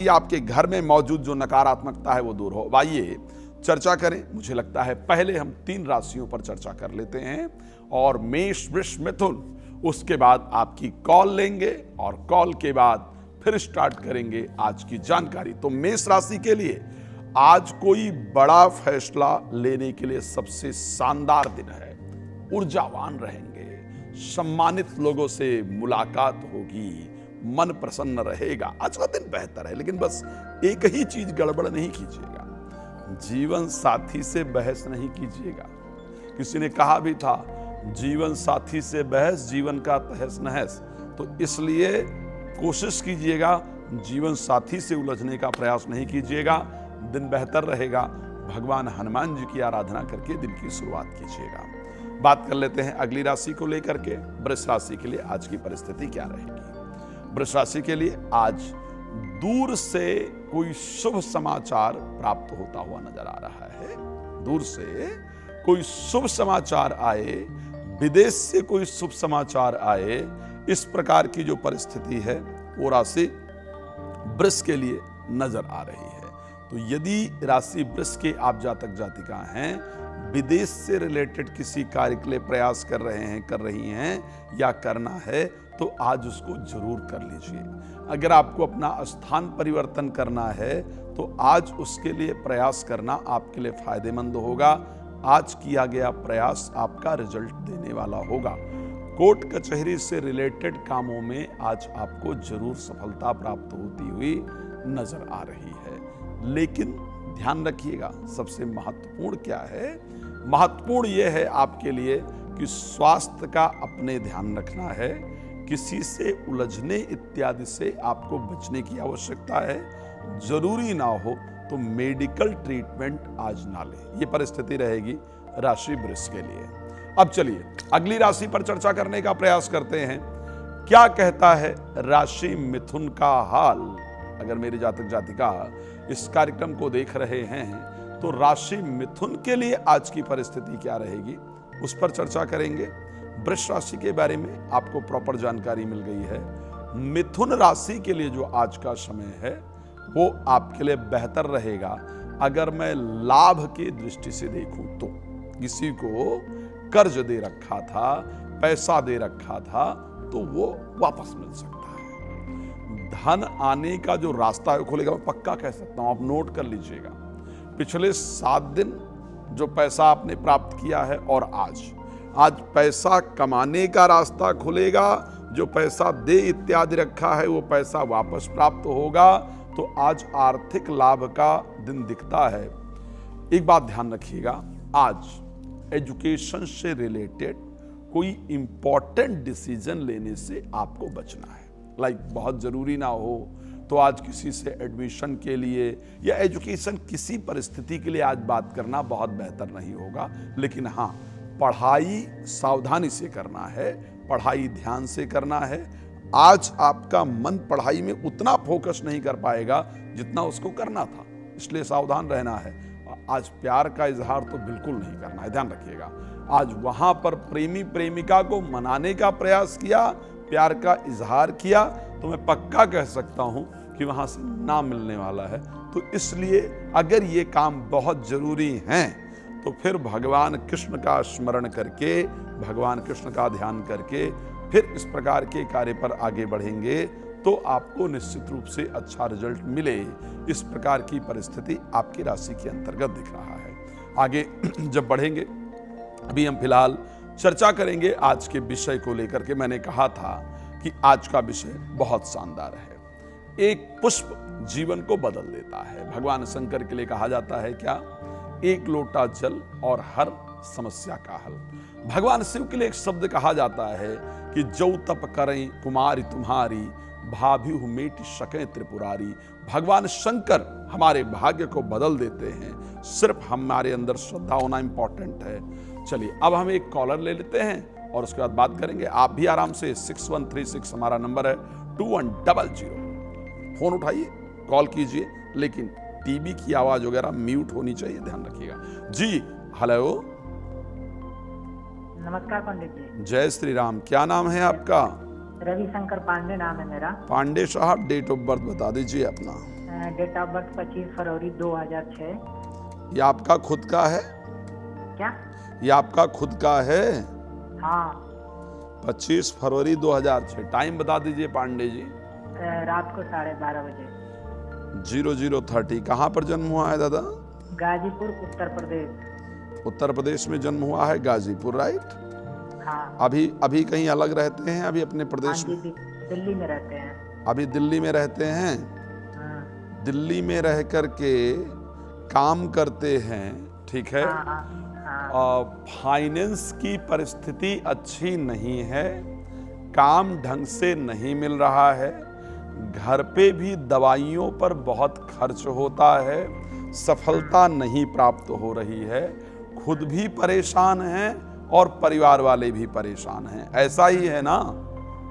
कि आपके घर में मौजूद जो नकारात्मकता है वो दूर हो। आइए चर्चा करें। मुझे लगता है पहले हम 3 राशियों पर चर्चा कर लेते हैं और मेष, वृष, मिथुन, उसके बाद आपकी कॉल लेंगे और कॉल के बाद फिर स्टार्ट करेंगे आज की जानकारी। तो मेष राशि के लिए आज कोई बड़ा फैसला लेने के लिए सबसे शानदार दिन है। ऊर्जावान रहेंगे, सम्मानित लोगों से मुलाकात होगी, मन प्रसन्न रहेगा। आज का दिन बेहतर है, लेकिन बस एक ही चीज गड़बड़ नहीं कीजिएगा, जीवन साथी से बहस नहीं कीजिएगा। किसी ने कहा भी था, जीवन साथी से बहस जीवन का तहस नहस। तो इसलिए कोशिश कीजिएगा, जीवन साथी से उलझने का प्रयास नहीं कीजिएगा। दिन बेहतर रहेगा। भगवान हनुमान जी की आराधना करके दिन की शुरुआत कीजिएगा। बात कर लेते हैं अगली राशि को लेकर के। वृष राशि के लिए आज की परिस्थिति क्या रहेगी? वृष राशि के लिए आज दूर से कोई शुभ समाचार प्राप्त होता हुआ नजर आ रहा है। दूर से कोई शुभ समाचार आए, विदेश से कोई शुभ समाचार आए, इस प्रकार की जो परिस्थिति है वो राशि वृष के लिए नजर आ रही है। तो यदि राशि वृष के आप जातक जातिका हैं, विदेश से रिलेटेड किसी कार्य के लिए प्रयास कर रहे हैं, कर रही हैं या करना है, तो आज उसको जरूर कर लीजिए। अगर आपको अपना स्थान परिवर्तन करना है तो आज उसके लिए प्रयास करना आपके लिए फायदेमंद होगा। आज किया गया प्रयास आपका रिजल्ट देने वाला होगा। कोर्ट कचहरी से रिलेटेड कामों में आज आपको जरूर सफलता प्राप्त होती हुई नजर आ रही है। लेकिन ध्यान रखिएगा, सबसे महत्वपूर्ण क्या है? महत्वपूर्ण यह है आपके लिए कि स्वास्थ्य का अपने ध्यान रखना है। किसी से उलझने इत्यादि से आपको बचने की आवश्यकता है। जरूरी ना हो तो मेडिकल ट्रीटमेंट आज ना लें। ये परिस्थिति रहेगी राशि वृष के लिए। अब चलिए अगली राशि पर चर्चा करने का प्रयास करते हैं। क्या कहता है राशि मिथुन का हाल? अगर मेरे जातक जातिका इस कार्यक्रम को देख रहे हैं तो राशि मिथुन के लिए आज की परिस्थिति क्या रहेगी, उस पर चर्चा करेंगे। वृष राशि के बारे में आपको प्रॉपर जानकारी मिल गई है। मिथुन राशि के लिए जो आज का समय है वो आपके लिए बेहतर रहेगा। अगर मैं लाभ की दृष्टि से देखूं तो किसी को कर्ज दे रखा था, पैसा दे रखा था, तो वो वापस मिल सकता है। धन आने का जो रास्ता है खुलेगा, मैं पक्का कह सकता हूं, आप नोट कर लीजिएगा। पिछले 7 दिन जो पैसा आपने प्राप्त किया है और आज पैसा कमाने का रास्ता खुलेगा। जो पैसा दे इत्यादि रखा है वो पैसा वापस प्राप्त होगा। तो आज आर्थिक लाभ का दिन दिखता है। एक बात ध्यान रखिएगा, आज एजुकेशन से रिलेटेड कोई इंपॉर्टेंट डिसीजन लेने से आपको बचना है। बहुत जरूरी ना हो तो आज किसी से एडमिशन के लिए या एजुकेशन किसी परिस्थिति के लिए आज बात करना बहुत बेहतर नहीं होगा। लेकिन हाँ, पढ़ाई सावधानी से करना है, पढ़ाई ध्यान से करना है। आज आपका मन पढ़ाई में उतना फोकस नहीं कर पाएगा जितना उसको करना था, इसलिए सावधान रहना है। आज प्यार का इजहार तो बिल्कुल नहीं करना है, ध्यान रखिएगा। आज वहां पर प्रेमी प्रेमिका को मनाने का प्रयास किया, प्यार का इजहार किया, तो मैं पक्का कह सकता हूं कि वहां से ना मिलने वाला है। तो इसलिए अगर ये काम बहुत जरूरी हैं तो फिर भगवान कृष्ण का स्मरण करके, भगवान कृष्ण का ध्यान करके फिर इस प्रकार के कार्य पर आगे बढ़ेंगे तो आपको निश्चित रूप से अच्छा रिजल्ट मिले। इस प्रकार की परिस्थिति आपकी राशि के अंतर्गत दिख रहा है। आगे जब बढ़ेंगे, अभी हम फिलहाल चर्चा करेंगे आज के विषय को लेकर के। मैंने कहा था कि आज का विषय बहुत शानदार है। एक पुष्प जीवन को बदल देता है। भगवान शंकर के लिए कहा जाता है क्या? एक लोटा जल और हर समस्या का हल। भगवान शिव के लिए एक शब्द कहा जाता है कि जो तप करें कुमारी तुम्हारी, भाभी मेट सके त्रिपुरारी। भगवान शंकर हमारे भाग्य को बदल देते हैं, सिर्फ हमारे अंदर श्रद्धा होना इंपॉर्टेंट है। चलिए अब हम एक कॉलर ले लेते हैं और उसके बाद बात करेंगे। आप भी आराम से 6136 हमारा नंबर है, 2100। फोन उठाइए, कॉल कीजिए, लेकिन टीवी की आवाज वगैरह म्यूट होनी चाहिए, ध्यान रखिएगा जी। हेलो, नमस्कार पंडित जी। जय श्री राम। क्या नाम है आपका? रविशंकर पांडे नाम है मेरा। पांडे साहब, डेट ऑफ बर्थ बता दीजिए अपना। डेट ऑफ बर्थ 25 फरवरी 2006। ये आपका खुद का है? क्या? ये आपका खुद का है? हाँ। 25 फरवरी 2006। टाइम बता दीजिए पांडे जी। रात को 12:30 बजे। 0030। कहाँ पर जन्म हुआ है दादा? गाजीपुर, उत्तर प्रदेश। उत्तर प्रदेश में जन्म हुआ है, गाजीपुर, राइट? हाँ। अभी कहीं अलग रहते हैं? अभी अपने प्रदेश हाँ में? जी, दिल्ली में रहते हैं। अभी दिल्ली में रहते हैं? हाँ। दिल्ली में रह कर के काम करते हैं, ठीक है? हाँ, हाँ। फाइनेंस की परिस्थिति अच्छी नहीं है, काम ढंग से नहीं मिल रहा है, घर पे भी दवाइयों पर बहुत खर्च होता है, सफलता नहीं प्राप्त हो रही है, खुद भी परेशान हैं और परिवार वाले भी परेशान हैं। ऐसा ही है ना?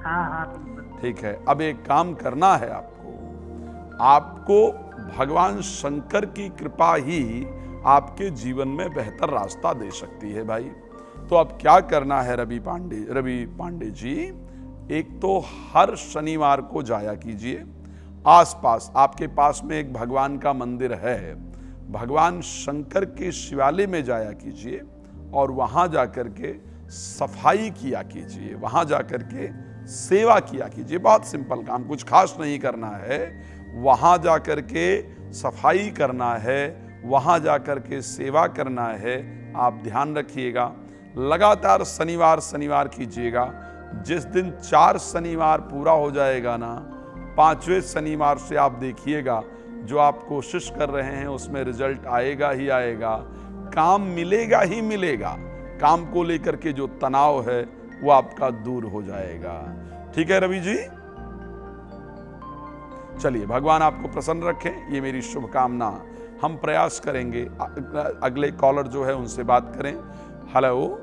हाँ, हाँ। ठीक है। अब एक काम करना है आपको भगवान शंकर की कृपा ही आपके जीवन में बेहतर रास्ता दे सकती है भाई। तो अब क्या करना है रवि पांडे जी, एक तो हर शनिवार को जाया कीजिए, आसपास आपके पास में एक भगवान का मंदिर है, भगवान शंकर के शिवालय में जाया कीजिए और वहां जाकर के सफाई किया कीजिए, वहां जाकर के सेवा किया कीजिए। बहुत सिंपल काम, कुछ खास नहीं करना है, वहां जाकर के सफाई करना है, वहां जाकर के सेवा करना है। आप ध्यान रखिएगा, लगातार शनिवार कीजिएगा। जिस दिन 4 शनिवार पूरा हो जाएगा ना, 5वें शनिवार से आप देखिएगा जो आप कोशिश कर रहे हैं उसमें रिजल्ट आएगा ही आएगा, काम मिलेगा ही मिलेगा। काम को लेकर के जो तनाव है वो आपका दूर हो जाएगा। ठीक है रवि जी? चलिए, भगवान आपको प्रसन्न रखें, ये मेरी शुभकामना। हम प्रयास करेंगे अगले कॉलर जो है उनसे बात करें। हेलो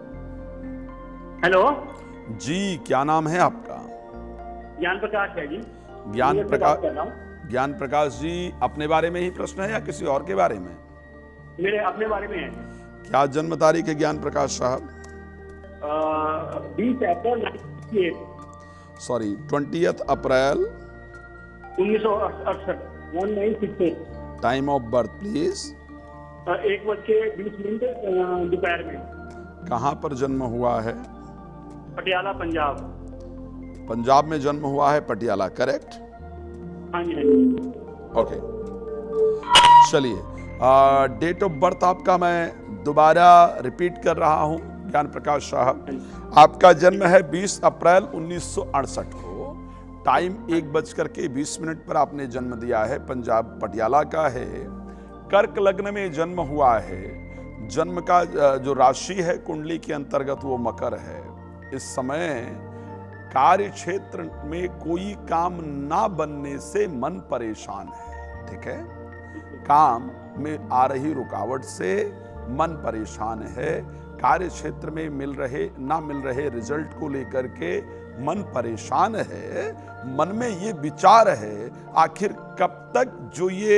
जी, क्या नाम है आपका? ज्ञान प्रकाश है जी। ज्ञान प्रकाश जी, अपने बारे में ही प्रश्न है या किसी और के बारे में? मेरे अपने बारे में है। क्या जन्म तारीख है ज्ञान प्रकाश साहब? 20 अप्रैल 1968। Sorry, 20 April 1968। 1968। Time of birth please. 1:20 दोपहर में। कहाँ पर जन्म हुआ है? पटियाला, पंजाब। पंजाब में जन्म हुआ है, पटियाला, करेक्ट? हाँ जी, हाँ जी। ओके, चलिए, डेट ऑफ बर्थ आपका मैं दोबारा रिपीट कर रहा हूं ज्ञान प्रकाश साहब। आपका जन्म है 20 अप्रैल 1968 को। टाइम 1:20 पर आपने जन्म दिया है, पंजाब पटियाला का है, कर्क लग्न में जन्म हुआ है। जन्म का जो राशि है कुंडली के अंतर्गत वो मकर है। इस समय कार्य क्षेत्र में कोई काम ना बनने से मन परेशान है, ठीक है? काम में आ रही रुकावट से मन परेशान है, कार्य क्षेत्र में ना मिल रहे रिजल्ट को लेकर के मन परेशान है। मन में ये विचार है, आखिर कब तक जो ये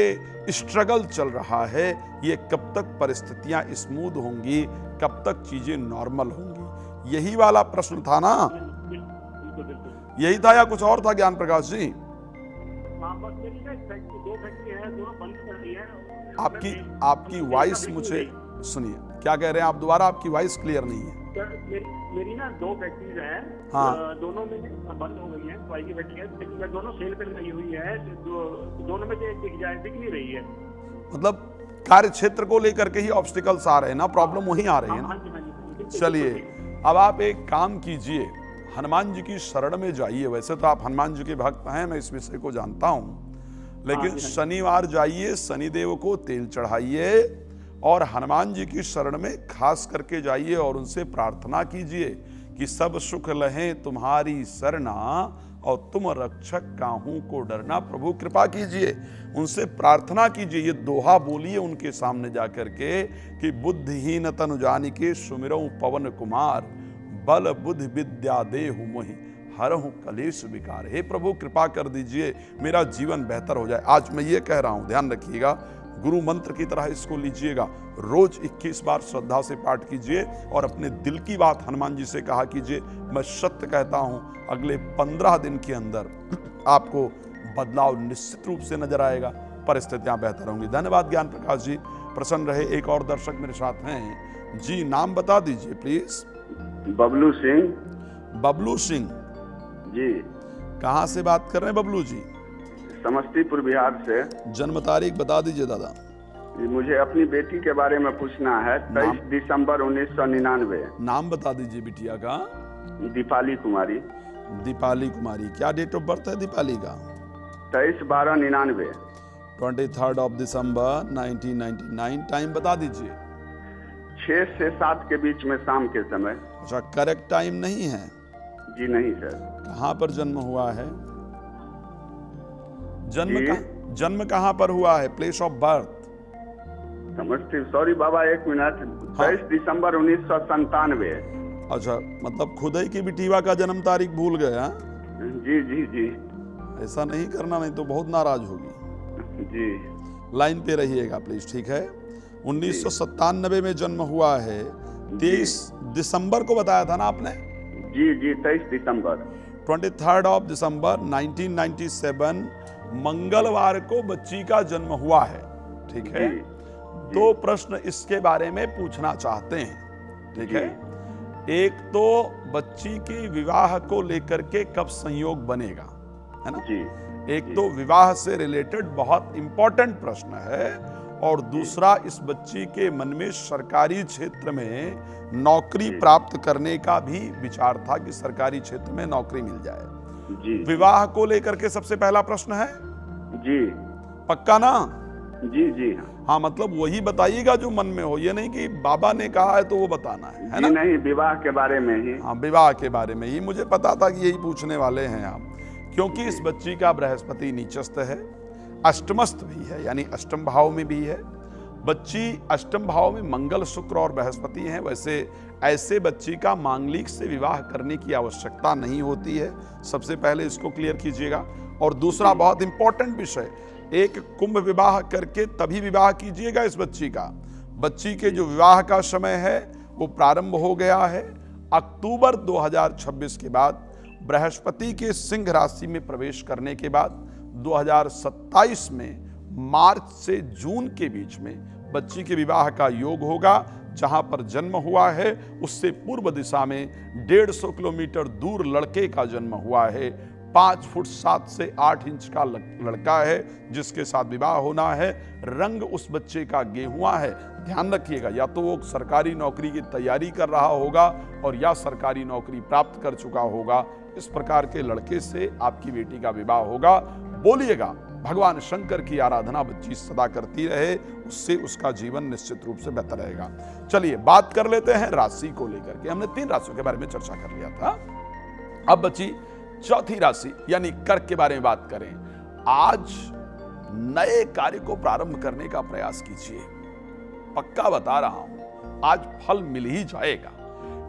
स्ट्रगल चल रहा है, ये कब तक परिस्थितियां स्मूथ होंगी, कब तक चीजें नॉर्मल होंगी? यही वाला प्रश्न था ना? यही था या कुछ और था ज्ञान प्रकाश जी? आपकी वॉइस मुझे सुनिए, क्या कह रहे हैं आप? दोबारा, आपकी वॉइस क्लियर नहीं है। मेरी ना 2 फैक्ट्रीज हैं। हाँ। दोनों में बंद हो गई हैं, दवाई की फैक्ट्री है, लेकिन मैं दोनों सेल पे लगी हुई है। दोनों में से दिख नहीं रही है। मतलब कार्य क्षेत्र को लेकर के ही ऑब्स्टिकल्स आ रहे हैं ना, प्रॉब्लम वहीं आ रही है ना? चलिए, अब आप एक काम कीजिए, हनुमान जी की शरण में जाइए। वैसे तो आप हनुमान जी के भक्त हैं, मैं इस विषय को जानता हूं, लेकिन शनिवार जाइए, शनिदेव को तेल चढ़ाइए और हनुमान जी की शरण में खास करके जाइए और उनसे प्रार्थना कीजिए कि सब सुख लहें तुम्हारी सरना और तुम रक्षक काहू को डरना। प्रभु कृपा कीजिए, उनसे प्रार्थना कीजिए, ये दोहा बोलिए उनके सामने जाकर के कि बुद्धिहीन तनु जानिके सुमिरऊं पवन कुमार, बल बुद्धि विद्या देहु मोहि हरहु कलेश विकार। हे प्रभु कृपा कर दीजिए, मेरा जीवन बेहतर हो जाए। आज मैं ये कह रहा हूं, ध्यान रखिएगा, गुरु मंत्र की तरह इसको लीजिएगा। रोज 21 बार श्रद्धा से पाठ कीजिए और अपने दिल की बात हनुमान जी से कहा कीजिए। मैं सत्य कहता हूं, अगले 15 दिन के अंदर आपको बदलाव निश्चित रूप से नजर आएगा। परिस्थितियां बेहतर होंगी। धन्यवाद ज्ञान प्रकाश जी, प्रसन्न रहे। एक और दर्शक मेरे साथ हैं जी, नाम बता दीजिए प्लीज। बबलू सिंह। बबलू सिंह जी। कहाँ से बात कर रहे हैं बबलू जी? समस्तीपुर बिहार से। जन्म तारीख बता दीजिए दादा। जी, मुझे अपनी बेटी के बारे में पूछना है। 23 दिसंबर 1999। नाम बता दीजिए बिटिया का। दीपाली कुमारी। दीपाली कुमारी। क्या डेट ऑफ बर्थ है दीपाली का? 23/12/99। 23 दिसंबर 1999। टाइम बता दीजिए। 6 से 7 के बीच में शाम के समय। अच्छा, करेक्ट टाइम नहीं है? जी नहीं सर। कहाँ पर जन्म हुआ है? जी? जन्म कहाँ पर हुआ है? Place of birth? समझते, सॉरी बाबा एक मिनट। 23 दिसंबर 1997। अच्छा, मतलब खुद ही की बिटिया का जन्म तारीख भूल गए? हाँ, जी जी जी। ऐसा नहीं करना, नहीं तो बहुत नाराज होगी। जी। लाइन पे रहिएगा प्लीज, ठीक है? 1997 में जन्म हुआ है। 23 दिसंबर को बताया था ना आपने? जी जी, 23 दिसंबर। 23 दिसंबर 1997 मंगलवार को बच्ची का जन्म हुआ है, ठीक है? दो प्रश्न इसके बारे में पूछना चाहते हैं, ठीक है? एक तो बच्ची के विवाह को लेकर के कब संयोग बनेगा, है ना? जी। एक तो विवाह से रिलेटेड बहुत इंपॉर्टेंट प्रश्न है, और दूसरा इस बच्ची के मन में सरकारी क्षेत्र में नौकरी प्राप्त करने का भी विचार था कि सरकारी क्षेत्र में नौकरी मिल जाए। जी। विवाह को लेकर के सबसे पहला प्रश्न है? जी। पक्का ना? जी जी। हाँ, मतलब वही बताइएगा जो मन में हो, ये नहीं कि बाबा ने कहा है तो वो बताना है ना? नहीं, विवाह के बारे में ही। हाँ, विवाह के बारे में ही। मुझे पता था कि यही पूछने वाले हैं आप, क्योंकि इस बच्ची का बृहस्पति नीचस्थ है, अष्टमस्थ भी है, यानी अष्टम भाव में भी है। बच्ची अष्टम भाव में मंगल, शुक्र और बृहस्पति हैं। वैसे ऐसे बच्ची का मांगलिक से विवाह करने की आवश्यकता नहीं होती है, सबसे पहले इसको क्लियर कीजिएगा। और दूसरा बहुत इंपॉर्टेंट विषय, एक कुंभ विवाह करके तभी विवाह कीजिएगा इस बच्ची का। बच्ची के जो विवाह का समय है वो प्रारंभ हो गया है। अक्टूबर 2026 के बाद बृहस्पति के सिंह राशि में प्रवेश करने के बाद 2027 में मार्च से जून के बीच में बच्ची के विवाह का योग होगा। जहां पर जन्म हुआ है उससे पूर्व दिशा में 150 किलोमीटर दूर लड़के का जन्म हुआ है। 5 फुट 7 से 8 इंच का लड़का है जिसके साथ विवाह होना है। रंग उस बच्चे का गेहुआ है। ध्यान रखिएगा, या तो वो सरकारी नौकरी की तैयारी कर रहा होगा और या सरकारी नौकरी प्राप्त कर चुका होगा। इस प्रकार के लड़के से आपकी बेटी का विवाह होगा। बोलिएगा भगवान शंकर की आराधना बच्ची सदा करती रहे, उससे उसका जीवन निश्चित रूप से बेहतर रहेगा। चलिए बात कर लेते हैं राशि को लेकर के। हमने 3 राशियों के बारे में चर्चा कर लिया था। अब बची चौथी राशि यानी कर्क के बारे में बात करें। आज नए कार्य को प्रारंभ करने का प्रयास कीजिए। पक्का बता रहा हूं, आज फल मिल ही जाएगा।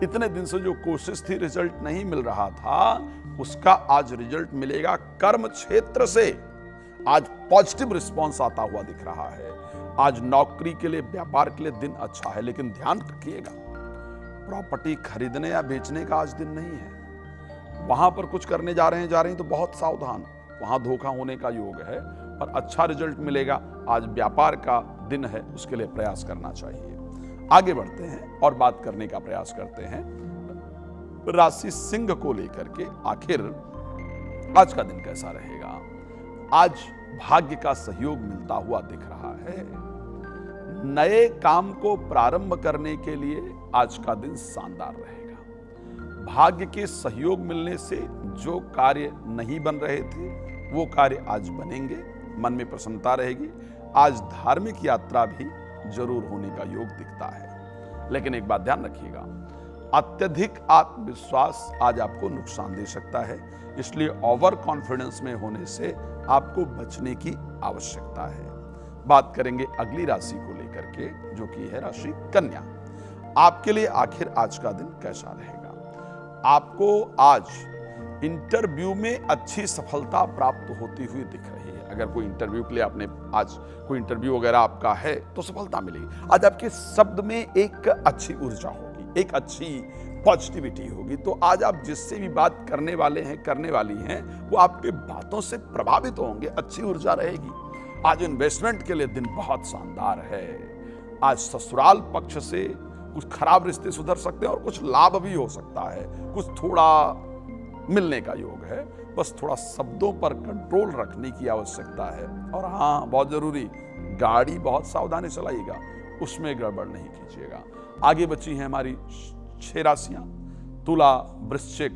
इतने दिन से जो कोशिश थी, रिजल्ट नहीं मिल रहा था, उसका आज रिजल्ट मिलेगा। कर्म क्षेत्र से आज पॉजिटिव रिस्पांस आता हुआ दिख रहा है। आज नौकरी के लिए, व्यापार के लिए दिन अच्छा है, लेकिन ध्यान रखिएगा प्रॉपर्टी खरीदने या बेचने का आज दिन नहीं है। वहां पर कुछ करने जा रहे हैं तो बहुत सावधान, वहां धोखा होने का योग है, पर अच्छा रिजल्ट मिलेगा। आज व्यापार का दिन है, उसके लिए प्रयास करना चाहिए। आगे बढ़ते हैं और बात करने का प्रयास करते हैं राशि सिंह को लेकर के। आखिर आज का दिन कैसा रहेगा? आज भाग्य का सहयोग मिलता हुआ दिख रहा है। नए काम को प्रारंभ करने के लिए आज का दिन शानदार रहेगा। भाग्य के सहयोग मिलने से जो कार्य नहीं बन रहे थे वो कार्य आज बनेंगे। मन में प्रसन्नता रहेगी। आज धार्मिक यात्रा भी जरूर होने का योग दिखता है। लेकिन एक बात ध्यान रखिएगा, अत्यधिक आत्मविश्वास आज आपको नुकसान दे सकता है, इसलिए ओवर कॉन्फिडेंस में होने से आपको बचने की आवश्यकता है। बात करेंगे अगली राशि को लेकर के, जो कि है राशि कन्या। आपके लिए आखिर आज का दिन कैसा रहेगा? आपको आज इंटरव्यू में अच्छी सफलता प्राप्त होती हुई दिख रही है। अगर कोई इंटरव्यू के लिए आपने आज कोई इंटरव्यू वगैरह आपका है तो सफलता मिलेगी। आज आपके शब्द में एक अच्छी ऊर्जा होगी, एक अच्छी पॉजिटिविटी होगी। तो आज आप जिससे भी बात करने वाले हैं, करने वाली हैं, वो आपके बातों से प्रभावित होंगे। अच्छी ऊर्जा रहेगी। आज इन्वेस्टमेंट के लिए दिन बहुत शानदार है। आज ससुराल पक्ष से कुछ खराब रिश्ते सुधर सकते हैं और कुछ लाभ भी हो सकता है, कुछ थोड़ा मिलने का योग है। बस थोड़ा शब्दों पर कंट्रोल रखने की आवश्यकता है। और हाँ, बहुत जरूरी, गाड़ी बहुत सावधानी चलाइएगा, उसमें गड़बड़ नहीं कीजिएगा। आगे बची हैं हमारी 6 राशियां, तुला, वृश्चिक,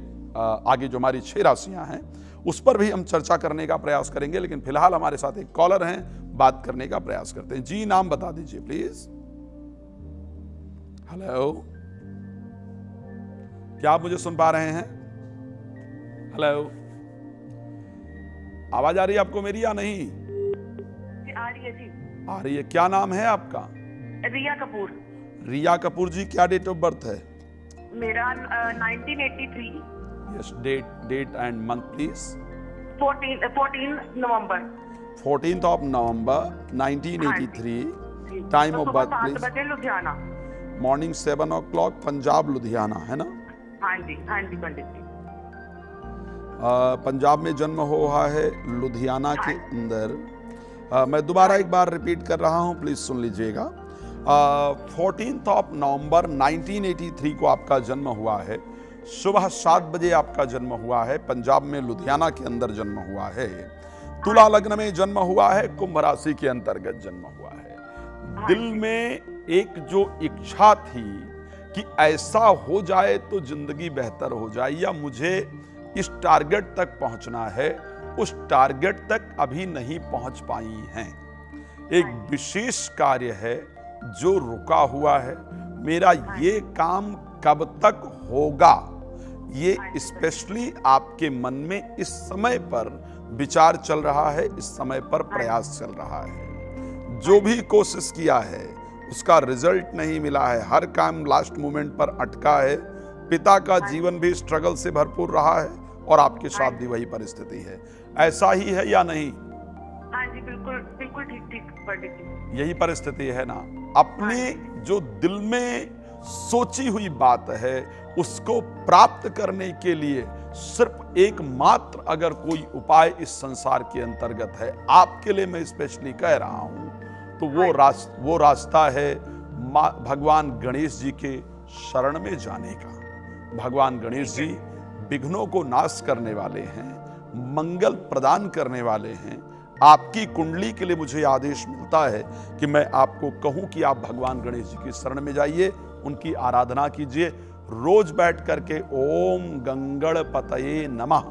आगे जो हमारी 6 राशियां हैं उस पर भी हम चर्चा करने का प्रयास करेंगे। लेकिन फिलहाल हमारे साथ एक कॉलर हैं, बात करने का प्रयास करते हैं। जी, नाम बता दीजिए प्लीज। हेलो, क्या आप मुझे सुन पा रहे हैं? हेलो, आवाज आ रही है आपको मेरी या नहीं? आ रही है जी। आ रही है। क्या नाम है आपका? रिया कपूर। रिया कपूर जी, क्या डेट ऑफ बर्थ है? मेरा 1983। Yes, date and month please. 14 November. 14th of November 1983। Time of birth 7 please. बजे लुधियाना। मॉर्निंग 7 o'clock, पंजाब लुधियाना, है ना? हाँ जी पंडित जी। पंजाब में जन्म हुआ है, लुधियाना के अंदर। मैं दोबारा एक बार रिपीट कर रहा हूं, प्लीज सुन लीजिएगा। 14th of November 1983 को आपका जन्म हुआ है। सुबह 7 बजे आपका जन्म हुआ है। पंजाब में लुधियाना के अंदर जन्म हुआ है। तुला लग्न में जन्म हुआ है। कुंभ राशि के अंतर्गत जन्म हुआ है। दिल में एक जो इच्छा थी कि ऐसा हो जाए तो जिंदगी बेहतर हो जाए, या मुझे इस टारगेट तक पहुंचना है, उस टारगेट तक अभी नहीं पहुंच पाई हैं। एक विशेष कार्य है जो रुका हुआ है। मेरा ये काम कब तक होगा, ये स्पेशली आपके मन में इस समय पर विचार चल रहा है, इस समय पर प्रयास चल रहा है। जो भी कोशिश किया है उसका रिजल्ट नहीं मिला है। हर काम लास्ट मोमेंट पर अटका है। पिता का जीवन भी स्ट्रगल से भरपूर रहा है और आपके साथ भी वही परिस्थिति है। ऐसा ही है या नहीं? हाँ जी, बिल्कुल बिल्कुल ठीक पंडित जी। यही परिस्थिति है ना। अपने जो दिल में सोची हुई बात है उसको प्राप्त करने के लिए सिर्फ एकमात्र अगर कोई उपाय इस संसार के अंतर्गत है, आपके लिए मैं स्पेशली कह रहा हूं, तो वो रास्ता है भगवान गणेश जी के शरण में जाने का। भगवान गणेश जी विघ्नों को नाश करने वाले हैं, मंगल प्रदान करने वाले हैं। आपकी कुंडली के लिए मुझे आदेश मिलता है कि मैं आपको कहूं कि आप भगवान गणेश जी की शरण में जाइए, उनकी आराधना कीजिए। रोज बैठ करके ओम गंगणपतये नमः,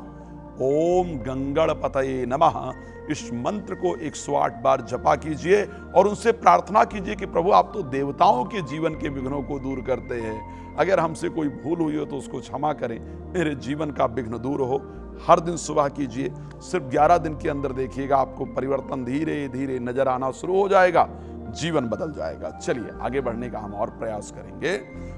ओम गंगणपतये नमः, इस मंत्र को 108 बार जपा कीजिए और उनसे प्रार्थना कीजिए कि प्रभु आप तो देवताओं के जीवन के विघ्नों को दूर करते हैं। अगर हमसे कोई भूल हुई हो तो उसको क्षमा करें, मेरे जीवन का विघ्न दूर हो। हर दिन सुबह कीजिए। सिर्फ 11 दिन के अंदर देखिएगा आपको परिवर्तन धीरे धीरे नजर आना शुरू हो जाएगा, जीवन बदल जाएगा। चलिए आगे बढ़ने का हम और प्रयास करेंगे।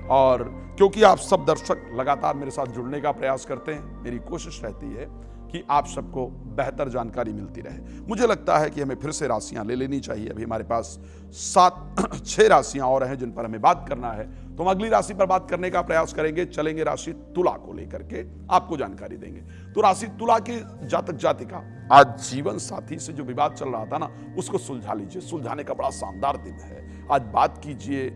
और क्योंकि आप सब दर्शक लगातार मेरे साथ जुड़ने का प्रयास करते हैं, मेरी कोशिश रहती है कि आप सबको बेहतर जानकारी मिलती रहे। मुझे लगता है कि हमें फिर से राशियां ले लेनी चाहिए। अभी हमारे पास 6 राशियां और हैं जिन पर हमें बात करना है, तो हम अगली राशि पर बात करने का प्रयास करेंगे। चलेंगे राशि तुला को लेकर के, आपको जानकारी देंगे। तो राशि तुला के जातक जातिका, आज जीवन साथी से जो विवाद चल रहा था ना, उसको सुलझा लीजिए। सुलझाने का बड़ा शानदार दिन है। आज बात कीजिए,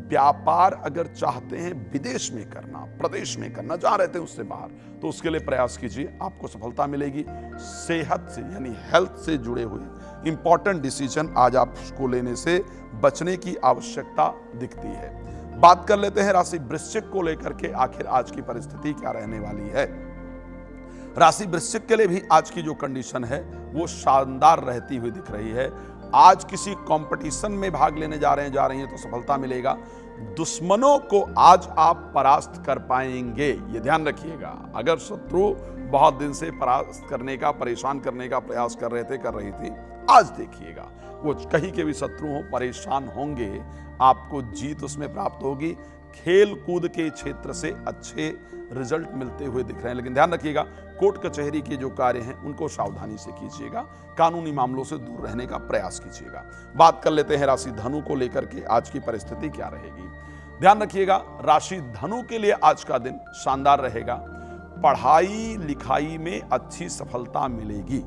व्यापार अगर चाहते हैं विदेश में करना, प्रदेश में करना, जहां रहते हैं उससे बाहर, तो उसके लिए प्रयास कीजिए, आपको सफलता मिलेगी। सेहत से यानी हेल्थ से जुड़े हुए इंपॉर्टेंट डिसीजन आज आपको लेने से बचने की आवश्यकता दिखती है। बात कर लेते हैं राशि वृश्चिक को लेकर के, आखिर आज की परिस्थिति क्या रहने वाली है। राशि वृश्चिक के लिए भी आज की जो कंडीशन है वो शानदार रहती हुई दिख रही है। आज किसी कंपटीशन में भाग लेने जा रही हैं तो सफलता मिलेगा। दुश्मनों को आज आप परास्त कर पाएंगे, ये ध्यान रखिएगा। अगर शत्रु बहुत दिन से परास्त करने का, परेशान करने का प्रयास कर रही थी, आज देखिएगा वो कहीं के भी शत्रु हो, परेशान होंगे, आपको जीत उसमें प्राप्त होगी। खेल कूद के क्षेत्र से अच्छे रिजल्ट मिलते हुए दिख रहे हैं। लेकिन ध्यान रखिएगा, कोर्ट कचहरी के जो कार्य हैं उनको सावधानी से कीजिएगा, कानूनी मामलों से दूर रहने का प्रयास कीजिएगा। बात कर लेते हैं राशि धनु को लेकर के, आज की परिस्थिति क्या रहेगी। ध्यान रखिएगा, राशि धनु के लिए आज का दिन शानदार रहेगा। पढ़ाई लिखाई में अच्छी सफलता मिलेगी।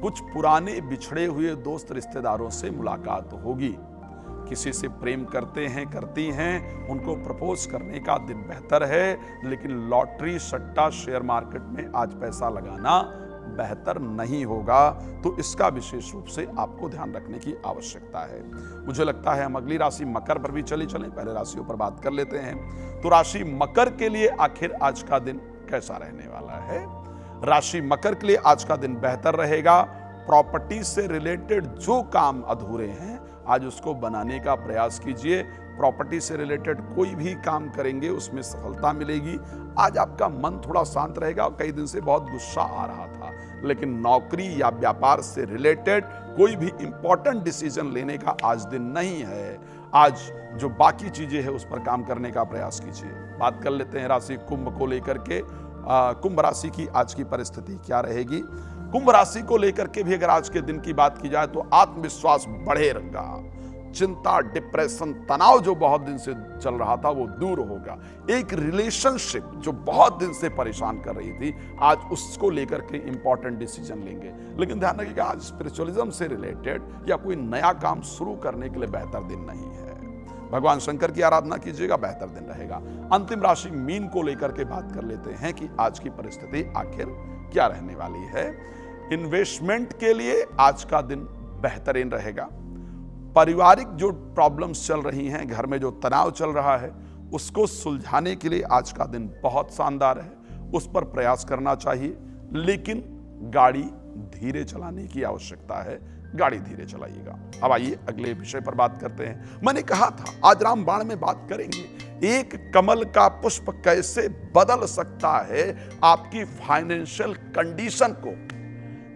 कुछ पुराने बिछड़े हुए दोस्त रिश्तेदारों से मुलाकात होगी। किसी से प्रेम करते हैं, करती हैं, उनको प्रपोज करने का दिन बेहतर है, लेकिन लॉटरी, सट्टा, शेयर मार्केट में आज पैसा लगाना बेहतर नहीं होगा। तो इसका विशेष रूप से आपको ध्यान रखने की आवश्यकता है। मुझे लगता है हम अगली राशि मकर पर भी चलें। पहले राशियों पर बात कर लेते हैं। तो राशि मकर के लिए आखिर आज का दिन कैसा रहने वाला है? राशि मकर के लिए आज का दिन बेहतर रहेगा। प्रॉपर्टी से रिलेटेड जो काम अधूरे हैं, आज उसको बनाने का प्रयास कीजिए। प्रॉपर्टी से रिलेटेड कोई भी काम करेंगे उसमें सफलता मिलेगी। आज आपका मन थोड़ा शांत रहेगा। कई दिन से बहुत गुस्सा आ रहा था, लेकिन नौकरी या व्यापार से रिलेटेड कोई भी इंपॉर्टेंट डिसीजन लेने का आज दिन नहीं है। आज जो बाकी चीजें हैं उस पर काम करने का प्रयास कीजिए। बात कर लेते हैं राशि कुंभ को लेकर के। कुंभ राशि की आज की परिस्थिति क्या रहेगी? कुंभ राशि को लेकर के भी अगर आज के दिन की बात की जाए तो आत्मविश्वास बढ़ेगा। चिंता, डिप्रेशन, तनाव जो बहुत दिन से चल रहा था वो दूर होगा। एक रिलेशनशिप जो बहुत दिन से परेशान कर रही थी, आज उसको लेकर के इंपॉर्टेंट डिसीजन लेंगे। लेकिन ध्यान रखिएगा, आज स्पिरिचुअलिज्म से रिलेटेड या कोई नया काम शुरू करने के लिए बेहतर दिन नहीं है। भगवान शंकर की आराधना कीजिएगा, बेहतर दिन रहेगा। अंतिम राशि मीन को लेकर के बात कर लेते हैं कि आज की परिस्थिति आखिर क्या रहने वाली है। इन्वेस्टमेंट के लिए आज का दिन बेहतरीन रहेगा। पारिवारिक जो प्रॉब्लम्स चल रही हैं, घर में जो तनाव चल रहा है, उसको सुलझाने के लिए आज का दिन बहुत शानदार है। उस पर प्रयास करना चाहिए, लेकिन गाड़ी धीरे चलाने की आवश्यकता है। गाड़ी धीरे चलाइएगा। अब आइए अगले विषय पर बात करते हैं। मैंने कहा था आज रामबाण में बात करेंगे, एक कमल का पुष्प कैसे बदल सकता है आपकी फाइनेंशियल कंडीशन को,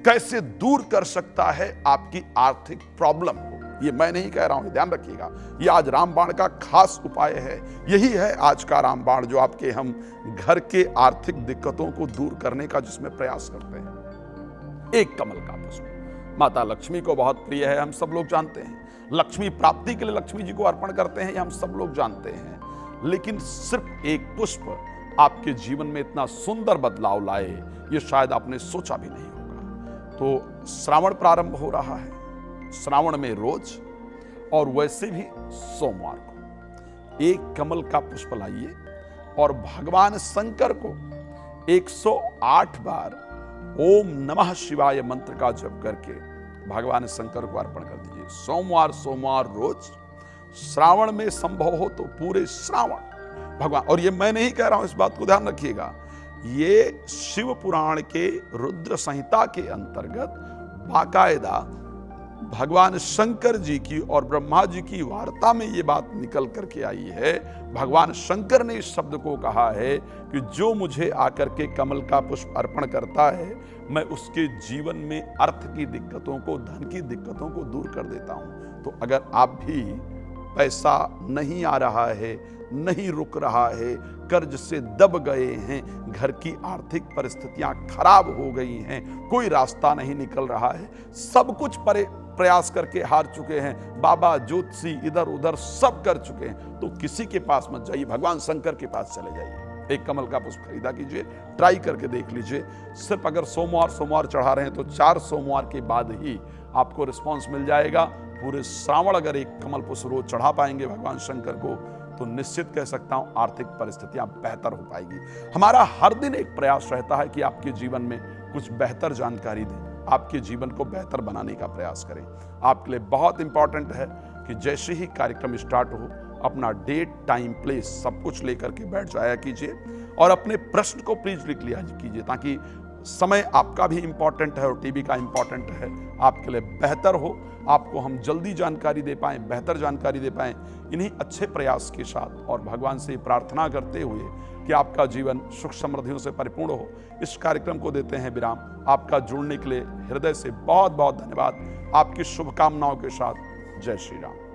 कैसे दूर कर सकता है आपकी आर्थिक प्रॉब्लम को। ये मैं नहीं कह रहा हूं, ध्यान रखिएगा, ये आज रामबाण का खास उपाय है। यही है आज का रामबाण जो आपके हम घर के आर्थिक दिक्कतों को दूर करने का जिसमें प्रयास करते हैं। एक कमल का पुष्प माता लक्ष्मी को बहुत प्रिय है, हम सब लोग जानते हैं। लक्ष्मी प्राप्ति के लिए लक्ष्मी जी को अर्पण करते हैं, ये हम सब लोग जानते हैं। लेकिन सिर्फ एक पुष्प आपके जीवन में इतना सुंदर बदलाव लाए, ये शायद आपने सोचा भी नहीं होगा। तो श्रावण प्रारंभ हो रहा है। श्रावण में रोज और वैसे भी सोमवार को एक कमल का पुष्प लाइए और भगवान शंकर को 108 बार ओम नमः शिवाय मंत्र का जप करके भगवान शंकर को अर्पण कर दीजिए। सोमवार रोज, श्रावण में संभव हो तो पूरे श्रावण भगवान। और ये मैं नहीं कह रहा हूं, इस बात को ध्यान रखिएगा, ये शिव पुराण के रुद्र संहिता के अंतर्गत बाकायदा भगवान शंकर जी की और ब्रह्मा जी की वार्ता में ये बात निकल करके आई है। भगवान शंकर ने इस शब्द को कहा है कि जो मुझे आकर के कमल का पुष्प अर्पण करता है, मैं उसके जीवन में अर्थ की दिक्कतों को, धन की दिक्कतों को दूर कर देता हूं। तो अगर आप भी पैसा नहीं आ रहा है, नहीं रुक रहा है, कर्ज से दब गए हैं, घर की आर्थिक परिस्थितियां खराब हो गई हैं, कोई रास्ता नहीं निकल रहा है, सब कुछ प्रयास करके हार चुके हैं, बाबा ज्योतिषी इधर उधर सब कर चुके हैं, तो किसी के पास मत जाइए, भगवान शंकर के पास चले जाइए। एक कमल का पुष्प खरीदा कीजिए, ट्राई करके देख लीजिए। सिर्फ अगर सोमवार चढ़ा रहे हैं तो 4 सोमवार के बाद ही आपको रिस्पॉन्स मिल जाएगा। पूरे श्रावण अगर एक कमल पुष्प रोज चढ़ा पाएंगे भगवान शंकर को, तो निश्चित कह सकता हूं आर्थिक परिस्थितियां बेहतर हो पाएगी। हमारा हर दिन एक प्रयास रहता है कि आपके जीवन में कुछ बेहतर जानकारी दें, आपके जीवन को बेहतर बनाने का प्रयास करें। आपके लिए बहुत इंपॉर्टेंट है कि जैसे ही कार्यक्रम स्टार्ट हो, अपना डेट, टाइम, प्लेस सब कुछ लेकर के बैठ जाया कीजिए और अपने प्रश्न को प्लीज लिख लिया कीजिए, ताकि समय आपका भी इंपॉर्टेंट है और टीवी का इंपॉर्टेंट है, आपके लिए बेहतर हो, आपको हम जल्दी जानकारी दे पाएं, बेहतर जानकारी दे पाएं। इन्हीं अच्छे प्रयास के साथ और भगवान से प्रार्थना करते हुए कि आपका जीवन सुख समृद्धियों से परिपूर्ण हो, इस कार्यक्रम को देते हैं विराम। आपका जुड़ने के लिए हृदय से बहुत बहुत धन्यवाद। आपकी शुभकामनाओं के साथ जय श्री राम।